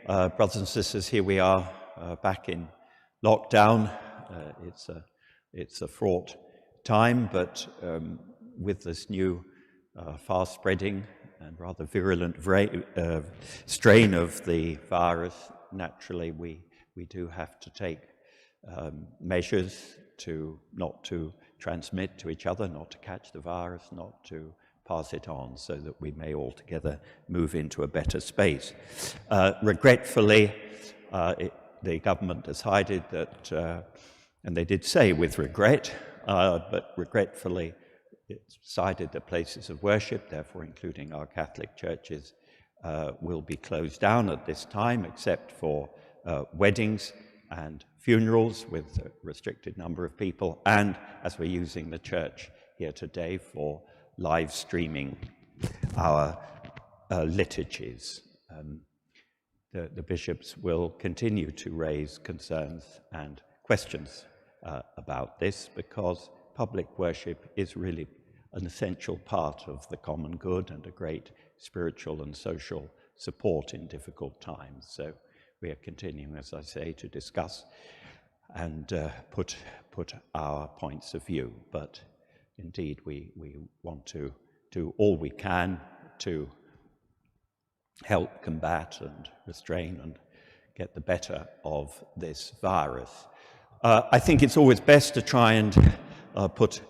Brothers and sisters, here we are back in lockdown. It's a fraught time, but with this new fast-spreading and rather virulent strain of the virus, naturally we do have to take measures not to transmit to each other, not to catch the virus, not to pass it on, so that we may all together move into a better space. Regretfully, the government decided that, and they did say with regret, but regretfully it decided that places of worship, therefore including our Catholic churches, will be closed down at this time, except for weddings and funerals with a restricted number of people, and as we're using the church here today for live streaming our liturgies. The bishops will continue to raise concerns and questions about this, because public worship is really an essential part of the common good and a great spiritual and social support in difficult times. So we are continuing, as I say, to discuss and put our points of view. But indeed, we want to do all we can to help combat and restrain and get the better of this virus. I think it's always best to try and put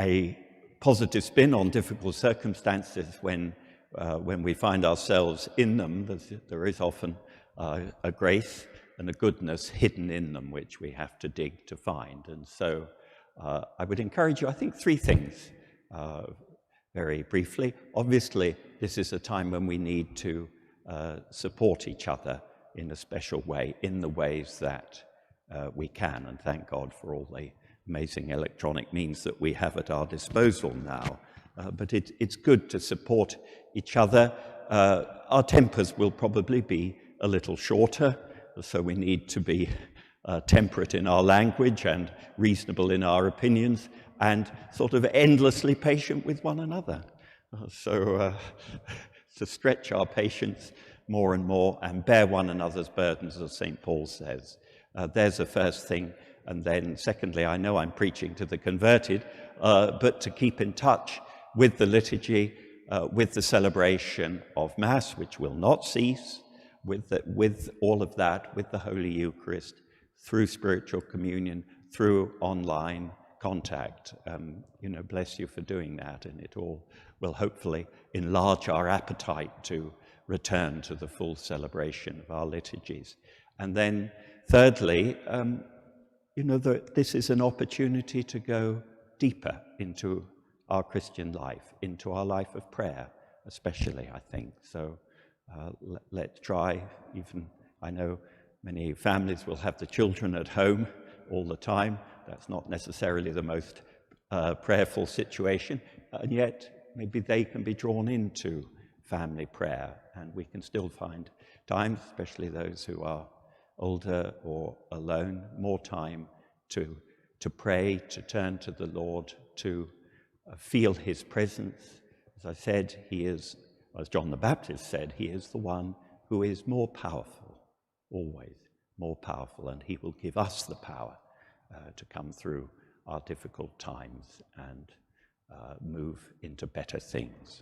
a positive spin on difficult circumstances when we find ourselves in them. There is often a grace and a goodness hidden in them, which we have to dig to find. And so I would encourage you, I think, three things very briefly. Obviously, this is a time when we need to support each other in a special way, in the ways that we can, and thank God for all the amazing electronic means that we have at our disposal now. But it's good to support each other. Our tempers will probably be a little shorter, so we need to be temperate in our language and reasonable in our opinions, and sort of endlessly patient with one another. So to stretch our patience more and more and bear one another's burdens, as St. Paul says. There's the first thing. And then secondly, I know I'm preaching to the converted, but to keep in touch with the liturgy, with the celebration of Mass, which will not cease, with all of that, with the Holy Eucharist, through spiritual communion, through online contact. Bless you for doing that, and it all will hopefully enlarge our appetite to return to the full celebration of our liturgies. And then thirdly, this is an opportunity to go deeper into our Christian life, into our life of prayer, especially, I think. So let's try, I know many families will have the children at home all the time. That's not necessarily the most prayerful situation, and yet maybe they can be drawn into family prayer, and we can still find time, especially those who are older or alone, more time to pray, to turn to the Lord, to feel his presence. As I said, he is, as John the Baptist said, he is the one who is more powerful, always more powerful, and he will give us the power to come through our difficult times and move into better things.